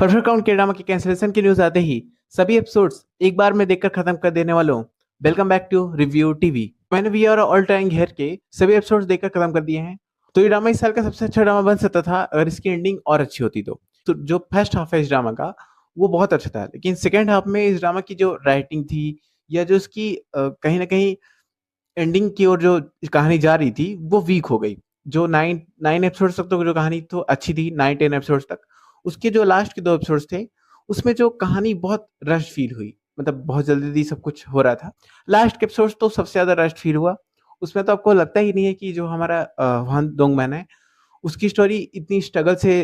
Perfect count के drama की cancellation की न्यूज आते ही सभी एपिसोड्स एक बार में देखकर खत्म कर देने वालों, welcome back to review TV. मैंने वी आर ऑल टाइम घेर के सभी एपिसोड्स देखकर खत्म कर दिए हैं। तो ये ड्रामा इस साल का सबसे अच्छा ड्रामा बन सकता था अगर इसकी एंडिंग और अच्छी होती तो जो फर्स्ट हाफ है इस ड्रामा का वो बहुत अच्छा था, लेकिन सेकेंड हाफ में इस ड्रामा की जो राइटिंग थी या जो इसकी कहीं ना कहीं एंडिंग की ओर जो कहानी जा रही थी वो वीक हो गई। जो नाइन नाइन एपिसोड्स तक तो जो कहानी तो अच्छी थी, 9-10 एपिसोड्स तक। उसके जो लास्ट के 2 एपिसोड्स थे उसमें जो कहानी बहुत रश फील हुई, मतलब बहुत जल्दी सब कुछ हो रहा था। लास्ट के एपिसोड्स तो सबसे ज्यादा रश फील हुआ। उसमें तो आपको लगता ही नहीं है कि जो हमारा वन डोंगमैन है उसकी स्टोरी इतनी स्ट्रगल से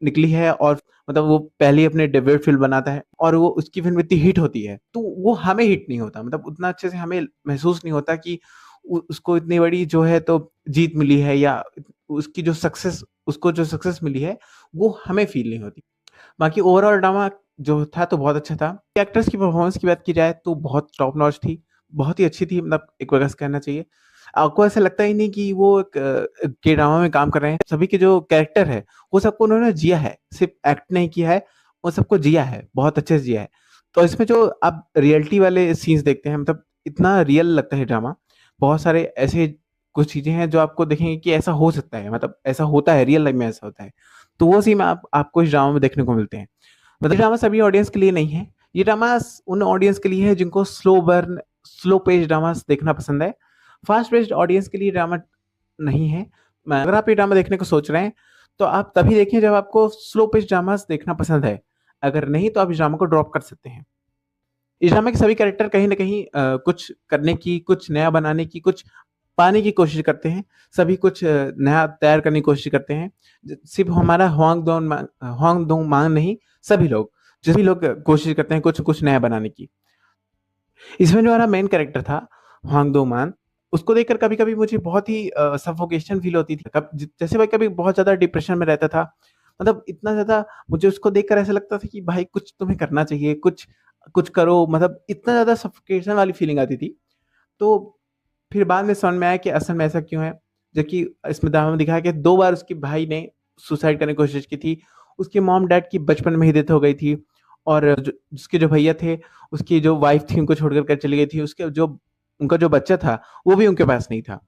निकली है, और मतलब वो पहले अपने डेब्यू फिल्म बनाता है और वो उसकी फिल्म इतनी हिट होती है तो वो हमें हिट नहीं होता, मतलब उतना अच्छे से हमें महसूस नहीं होता कि उसको इतनी बड़ी जो है तो जीत मिली है, या उसकी जो सक्सेस उसको जो सक्सेस मिली है वो हमें फील नहीं होती। बाकी ओवरऑल ड्रामा जो था तो बहुत अच्छा था। एक्टर्स की परफॉर्मेंस की बात की जाए तो बहुत टॉप नॉच थी, बहुत ही अच्छी थी, मतलब एक वजह से कहना चाहिए। आपको ऐसा लगता ही नहीं कि वो एक के ड्रामा में काम कर रहे हैं। सभी के जो कैरेक्टर है वो सबको उन्होंने जिया है, सिर्फ एक्ट नहीं किया है, वो सबको जिया है, बहुत अच्छे से जिया है। तो इसमें जो आप रियलिटी वाले सीन्स देखते हैं, मतलब इतना रियल लगता है ड्रामा। बहुत सारे ऐसे कुछ चीजें हैं जो आपको देखेंगे कि ऐसा हो सकता है, मतलब ऐसा होता है, रियल लाइफ में ऐसा होता है। तो वो सीन आपको इस ड्रामा में देखने को मिलते हैं। मतलब ये ड्रामा सभी ऑडियंस के लिए नहीं है। ये ड्रामा उन ऑडियंस के लिए है जिनको slow burn, slow page dramas देखना पसंद है। फास्ट पेस्ड ऑडियंस के लिए ड्रामा नहीं है। अगर आप ये ड्रामा देखने को सोच रहे हैं तो आप तभी देखें जब आपको स्लो पेज ड्रामास देखना पसंद है। अगर नहीं तो आप इस ड्रामा को ड्रॉप कर सकते हैं। इस ड्रामा के सभी कैरेक्टर कहीं ना कहीं कुछ करने की, कुछ नया बनाने की, कुछ पाने की कोशिश करते हैं। सभी कुछ नया तैयार करने की कोशिश करते हैं। सिर्फ हमारा हुआंग डोंग मांग नहीं, सभी लोग, जो भी लोग कोशिश करते हैं कुछ कुछ नया बनाने की। इसमें जो हमारा मेन कैरेक्टर था हुआंग डोंग मान, उसको देखकर कभी कभी मुझे बहुत ही सफोकेशन फील होती थी। जैसे भाई कभी बहुत ज्यादा डिप्रेशन में रहता था, मतलब इतना ज्यादा मुझे उसको देखकर ऐसा लगता था कि भाई कुछ तुम्हें करना चाहिए, कुछ कुछ करो, मतलब इतना ज्यादा सफोकेशन वाली फीलिंग आती थी। तो फिर बाद में समझ में आया कि असल में ऐसा क्यों है। जबकि इसमें ड्रामा में दिखाया कि 2 बार उसके भाई ने सुसाइड करने की कोशिश की थी। उसके मॉम डैड की बचपन में ही डेथ हो गई थी, और उसके जो भैया थे, उसकी जो वाइफ थी उनको छोड़कर कर चली गई थी। उसके जो उनका जो बच्चा था वो भी उनके पास नहीं था।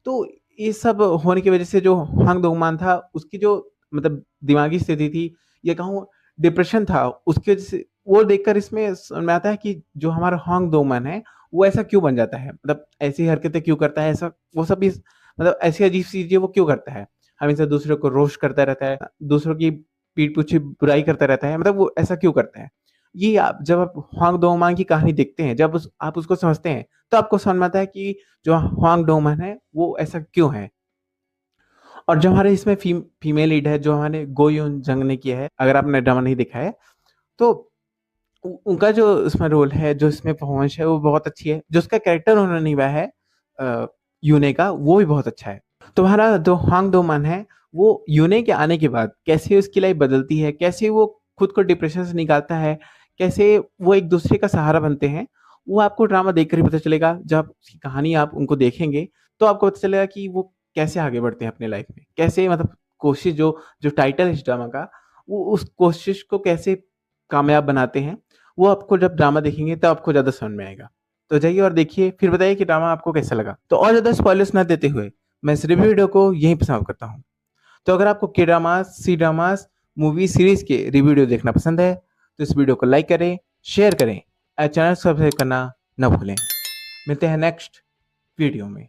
तो ये सब होने की वजह से जो हांग दोंगमान था उसकी जो मतलब दिमागी स्थिति थी, या कहूँ डिप्रेशन था, उसकी वजह से वो देखकर इसमें समझ में आता है कि जो हमारा हांग दोंगमान है वो ऐसा क्यों बन जाता है, मतलब ऐसी हरकतें क्यों करता है, ऐसा वो सब भी मतलब ऐसी अजीब सी चीजें वो क्यों करता है। हमेशा दूसरों को रोस्ट करता रहता है, दूसरों की पीठ पीछे बुराई करता रहता है, मतलब वो ऐसा क्यों करता है। ये आप जब आप हुआंग डोंगमान की कहानी देखते हैं, जब आप उसको समझते हैं तो आपको समझ में आता है कि जो हुआंग डोंगमान है वो ऐसा क्यों है। और जो हमारे इसमें फीमेल लीड है, जो हमारे गो यून जंग ने किया है, अगर आपने ड्रामा नहीं देखा है तो उनका जो इसमें रोल है, जो इसमें परफॉर्मेंस है वो बहुत अच्छी है। जो उसका कैरेक्टर उन्होंने निभाया है यूने का, वो भी बहुत अच्छा है। तो हमारा जो हांग दो मन है वो यूने के आने के बाद कैसे उसकी लाइफ बदलती है, कैसे वो खुद को डिप्रेशन से निकालता है, कैसे वो एक दूसरे का सहारा बनते हैं, वो आपको ड्रामा देखकर ही पता चलेगा। जब उसकी कहानी आप उनको देखेंगे तो आपको पता चलेगा कि वो कैसे आगे बढ़ते हैं अपने लाइफ में, कैसे मतलब कोशिश, जो जो टाइटल है इस ड्रामा का, वो उस कोशिश को कैसे कामयाब बनाते हैं, वो आपको जब ड्रामा देखेंगे तो आपको ज्यादा समझ में आएगा। तो जाइए और देखिए, फिर बताइए कि ड्रामा आपको कैसा लगा। तो और ज्यादा स्पॉयलर्स ना देते हुए मैं इस रिव्यू वीडियो को यहीं पर समाप्त करता हूँ। तो अगर आपको के ड्रामास, सी ड्रामास, मूवी सीरीज के रिव्यू वीडियो देखना पसंद है तो इस वीडियो को लाइक करें, शेयर करें और चैनल सब्सक्राइब करना न भूलें। मिलते हैं नेक्स्ट वीडियो में।